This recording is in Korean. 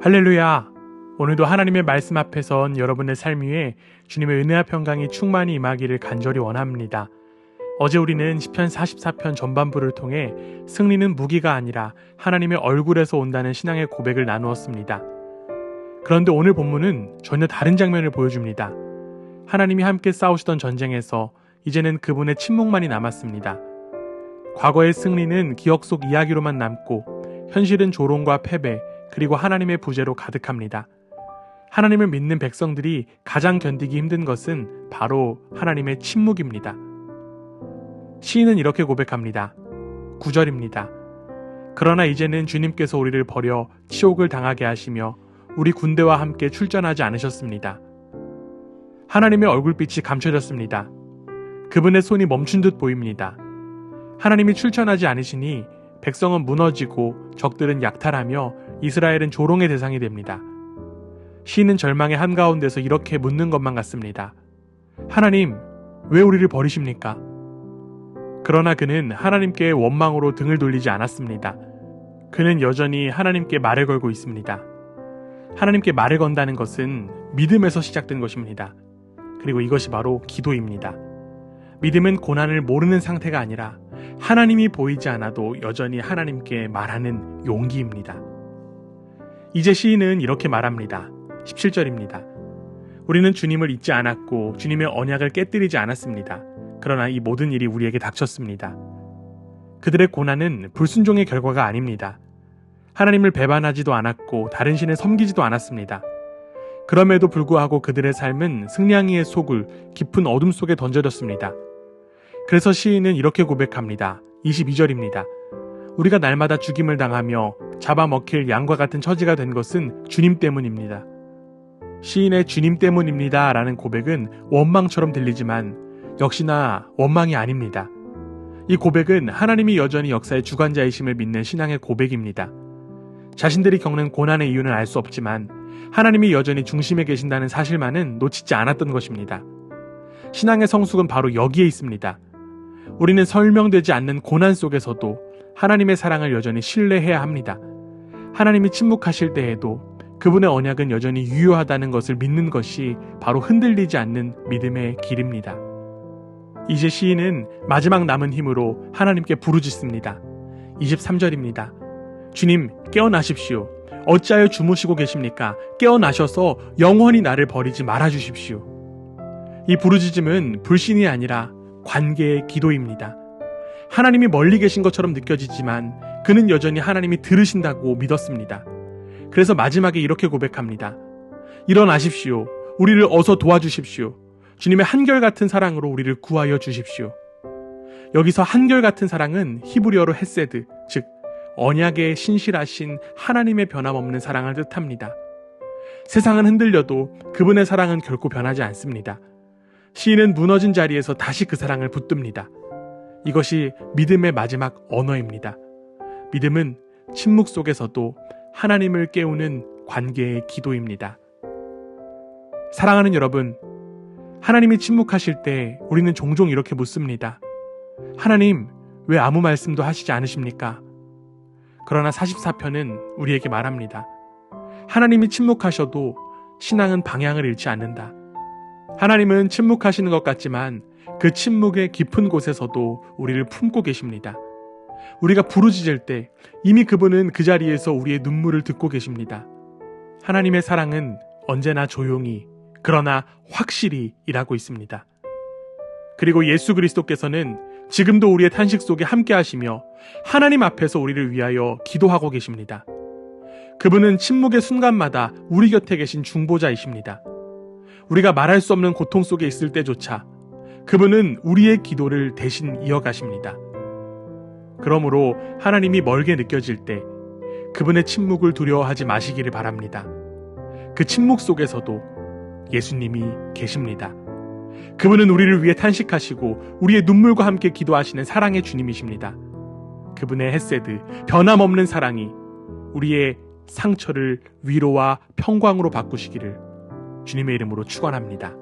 할렐루야! 오늘도 하나님의 말씀 앞에 선 여러분의 삶 위에 주님의 은혜와 평강이 충만히 임하기를 간절히 원합니다. 어제 우리는 시편 44편 전반부를 통해 승리는 무기가 아니라 하나님의 얼굴에서 온다는 신앙의 고백을 나누었습니다. 그런데 오늘 본문은 전혀 다른 장면을 보여줍니다. 하나님이 함께 싸우시던 전쟁에서 이제는 그분의 침묵만이 남았습니다. 과거의 승리는 기억 속 이야기로만 남고 현실은 조롱과 패배 그리고 하나님의 부재로 가득합니다. 하나님을 믿는 백성들이 가장 견디기 힘든 것은 바로 하나님의 침묵입니다. 시인은 이렇게 고백합니다. 9절입니다. 그러나 이제는 주님께서 우리를 버려 치욕을 당하게 하시며 우리 군대와 함께 출전하지 않으셨습니다. 하나님의 얼굴빛이 감춰졌습니다. 그분의 손이 멈춘 듯 보입니다. 하나님이 출전하지 않으시니 백성은 무너지고 적들은 약탈하며 이스라엘은 조롱의 대상이 됩니다. 시인은 절망의 한가운데서 이렇게 묻는 것만 같습니다. 하나님, 왜 우리를 버리십니까? 그러나 그는 하나님께 원망으로 등을 돌리지 않았습니다. 그는 여전히 하나님께 말을 걸고 있습니다. 하나님께 말을 건다는 것은 믿음에서 시작된 것입니다. 그리고 이것이 바로 기도입니다. 믿음은 고난을 모르는 상태가 아니라 하나님이 보이지 않아도 여전히 하나님께 말하는 용기입니다. 이제 시인은 이렇게 말합니다. 17절입니다. 우리는 주님을 잊지 않았고 주님의 언약을 깨뜨리지 않았습니다. 그러나 이 모든 일이 우리에게 닥쳤습니다. 그들의 고난은 불순종의 결과가 아닙니다. 하나님을 배반하지도 않았고 다른 신을 섬기지도 않았습니다. 그럼에도 불구하고 그들의 삶은 승냥이의 속을 깊은 어둠 속에 던져졌습니다. 그래서 시인은 이렇게 고백합니다. 22절입니다. 우리가 날마다 죽임을 당하며 잡아먹힐 양과 같은 처지가 된 것은 주님 때문입니다. 시인의 주님 때문입니다 라는 고백은 원망처럼 들리지만 역시나 원망이 아닙니다. 이 고백은 하나님이 여전히 역사의 주관자이심을 믿는 신앙의 고백입니다. 자신들이 겪는 고난의 이유는 알 수 없지만 하나님이 여전히 중심에 계신다는 사실만은 놓치지 않았던 것입니다. 신앙의 성숙은 바로 여기에 있습니다. 우리는 설명되지 않는 고난 속에서도 하나님의 사랑을 여전히 신뢰해야 합니다. 하나님이 침묵하실 때에도 그분의 언약은 여전히 유효하다는 것을 믿는 것이 바로 흔들리지 않는 믿음의 길입니다. 이제 시인은 마지막 남은 힘으로 하나님께 부르짖습니다. 23절입니다. 주님, 깨어나십시오. 어찌하여 주무시고 계십니까? 깨어나셔서 영원히 나를 버리지 말아주십시오. 이 부르짖음은 불신이 아니라 관계의 기도입니다. 하나님이 멀리 계신 것처럼 느껴지지만 그는 여전히 하나님이 들으신다고 믿었습니다. 그래서 마지막에 이렇게 고백합니다. 일어나십시오. 우리를 어서 도와주십시오. 주님의 한결같은 사랑으로 우리를 구하여 주십시오. 여기서 한결같은 사랑은 히브리어로 헤세드, 즉 언약의 신실하신 하나님의 변함없는 사랑을 뜻합니다. 세상은 흔들려도 그분의 사랑은 결코 변하지 않습니다. 시인은 무너진 자리에서 다시 그 사랑을 붙듭니다. 이것이 믿음의 마지막 언어입니다. 믿음은 침묵 속에서도 하나님을 깨우는 관계의 기도입니다. 사랑하는 여러분, 하나님이 침묵하실 때 우리는 종종 이렇게 묻습니다. 하나님, 왜 아무 말씀도 하시지 않으십니까? 그러나 44편은 우리에게 말합니다. 하나님이 침묵하셔도 신앙은 방향을 잃지 않는다. 하나님은 침묵하시는 것 같지만 그 침묵의 깊은 곳에서도 우리를 품고 계십니다. 우리가 부르짖을 때 이미 그분은 그 자리에서 우리의 눈물을 듣고 계십니다. 하나님의 사랑은 언제나 조용히 그러나 확실히 일하고 있습니다. 그리고 예수 그리스도께서는 지금도 우리의 탄식 속에 함께 하시며 하나님 앞에서 우리를 위하여 기도하고 계십니다. 그분은 침묵의 순간마다 우리 곁에 계신 중보자이십니다. 우리가 말할 수 없는 고통 속에 있을 때조차 그분은 우리의 기도를 대신 이어가십니다. 그러므로 하나님이 멀게 느껴질 때 그분의 침묵을 두려워하지 마시기를 바랍니다. 그 침묵 속에서도 예수님이 계십니다. 그분은 우리를 위해 탄식하시고 우리의 눈물과 함께 기도하시는 사랑의 주님이십니다. 그분의 헤세드, 변함없는 사랑이 우리의 상처를 위로와 평강으로 바꾸시기를 주님의 이름으로 축원합니다.